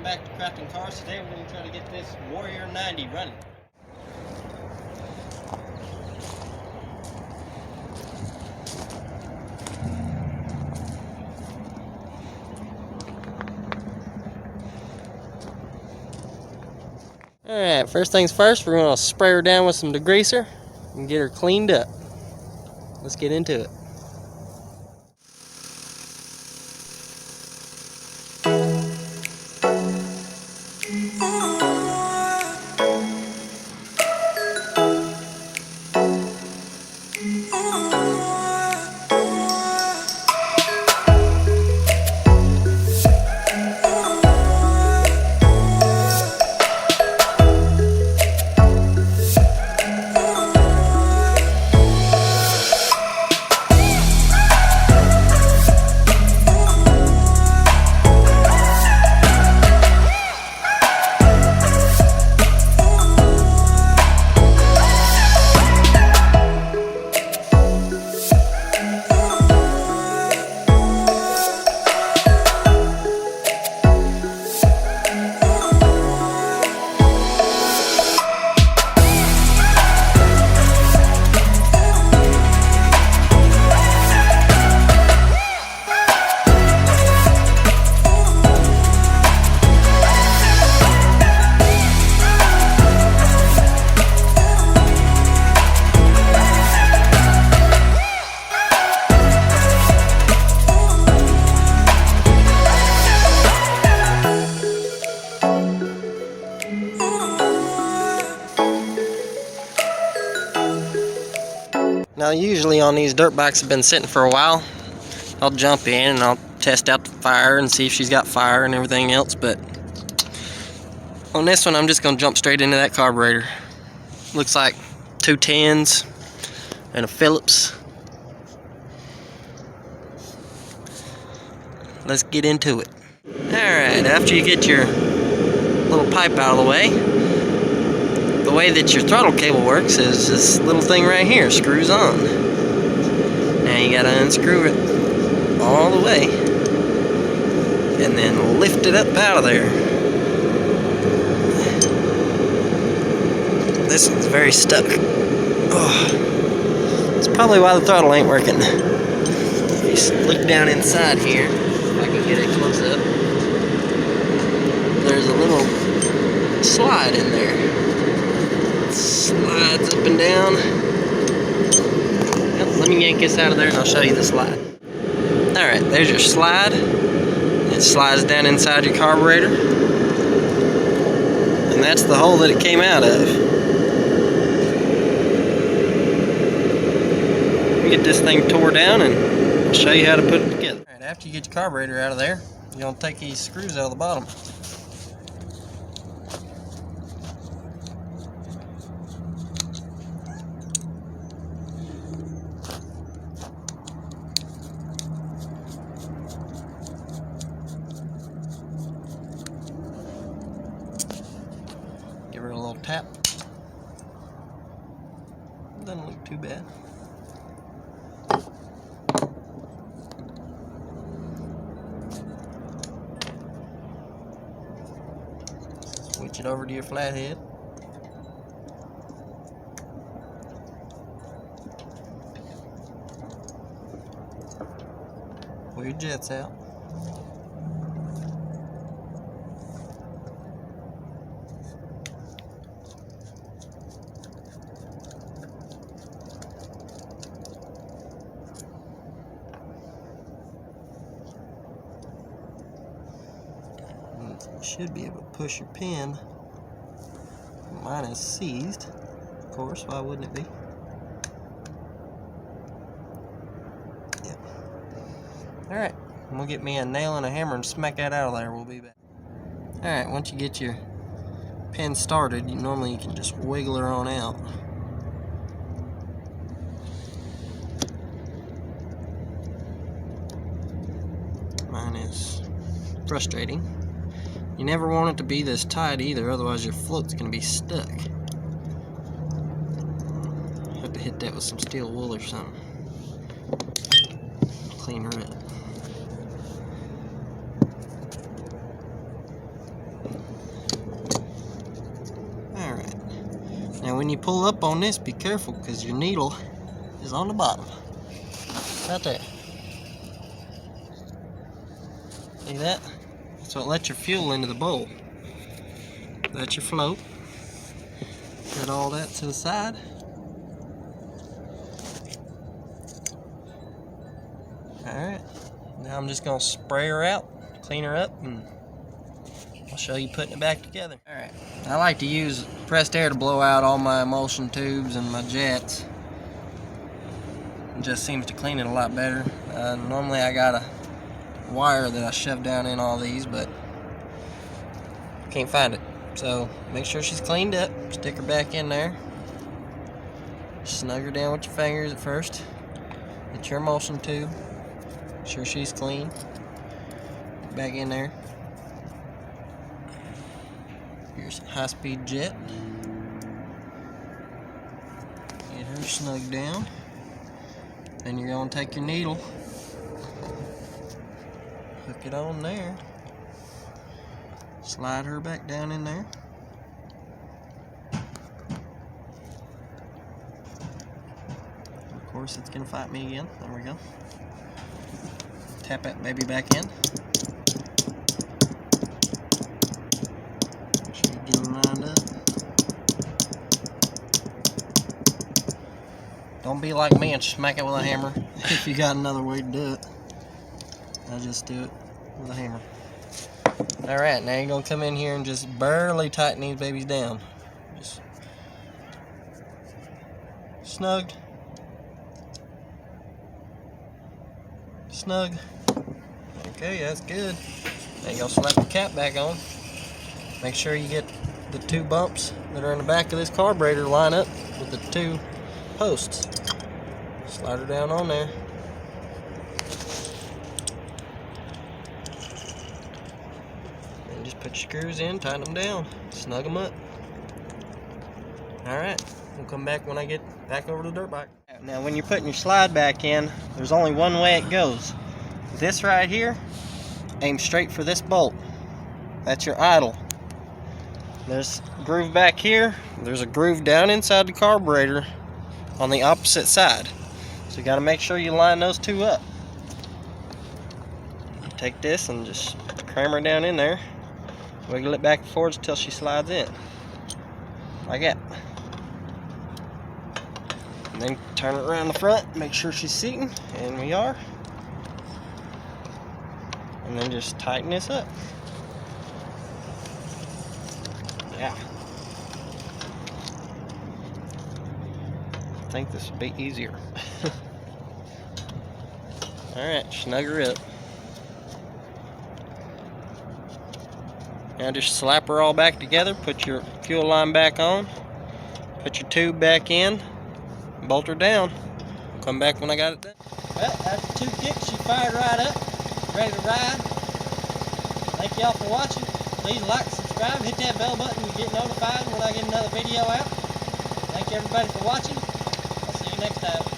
back to Crafting Cars. Today we're going to try to get this Warrior 90 running. Alright, first things first, we're going to spray her down with some degreaser and get her cleaned up. Let's get into it. Now usually on these dirt bikes have been sitting for a while, I'll jump in and I'll test out the fire and see if she's got fire and everything else, but on this one I'm just going to jump straight into that carburetor. Looks like 2 10s and a Phillips. Let's get into it. Alright, after you get your little pipe out of the way that your throttle cable works is this little thing right here, screws on. Now you gotta unscrew it all the way and then lift it up out of there. This one's very stuck. Oh, it's probably why the throttle ain't working. If you look down inside here, if I can get it close up, there's a little slide in there. Slides up and down. Yep, let me yank this out of there and I'll show you the slide. Alright, there's your slide. It slides down inside your carburetor. And that's the hole that it came out of. We get this thing tore down and I'll show you how to put it together. Alright, after you get your carburetor out of there, you're going to take these screws out of the bottom. Give her a little tap. Doesn't look too bad. Switch it over to your flathead. Pull your jets out. You should be able to push your pin. Mine is seized, of course, why wouldn't it be? Yep. Alright, I'm gonna get me a nail and a hammer and smack that out of there. We'll be back. Alright, once you get your pin started, normally you can just wiggle her on out. Mine is frustrating. You never want it to be this tight either, otherwise your float's going to be stuck. Have to hit that with some steel wool or something. Clean her up. Now when you pull up on this, be careful because your needle is on the bottom. Right there. See that? So it lets your fuel into the bowl. Let your float. Get all that to the side. Alright. Now I'm just going to spray her out, clean her up, and I'll show you putting it back together. Alright. I like to use pressed air to blow out all my emulsion tubes and my jets. It just seems to clean it a lot better. Normally I got a wire that I shove down in all these, but can't find it. So make sure she's cleaned up. Stick her back in there. Snug her down with your fingers at first. Get your emulsion tube. Make sure she's clean. Back in there. Here's a high-speed jet. Get her snug down. Then you're going to take your needle, hook it on there, slide her back down in there. Of course, it's going to fight me again. There we go. Tap that baby back in. Make sure you get them lined up. Don't be like me and smack it with a hammer if you got another way to do it. I just do it with a hammer. Alright, now you're going to come in here and just barely tighten these babies down. Just snugged. Snug. Okay, that's good. Now you're going to slap the cap back on. Make sure you get the two bumps that are in the back of this carburetor line up with the two posts. Slide her down on there. And just put your screws in, tighten them down, snug them up. Alright, we'll come back when I get back over to the dirt bike. Now when you're putting your slide back in, there's only one way it goes. This right here, aim straight for this bolt. That's your idle. There's a groove back here. There's a groove down inside the carburetor on the opposite side. So you got to make sure you line those two up. Take this and just cram her down in there. Wiggle it back and forwards until she slides in. Like that. And then turn it around the front, make sure she's seating, and we are. And then just tighten this up. Yeah. I think this would be easier. Alright, snug her up. Now just slap her all back together, put your fuel line back on, put your tube back in, bolt her down. Come back when I got it done. Well, after 2 kicks, she fired right up, ready to ride. Thank y'all for watching. Please like, subscribe, hit that bell button to get notified when I get another video out. Thank you everybody for watching. I'll see you next time.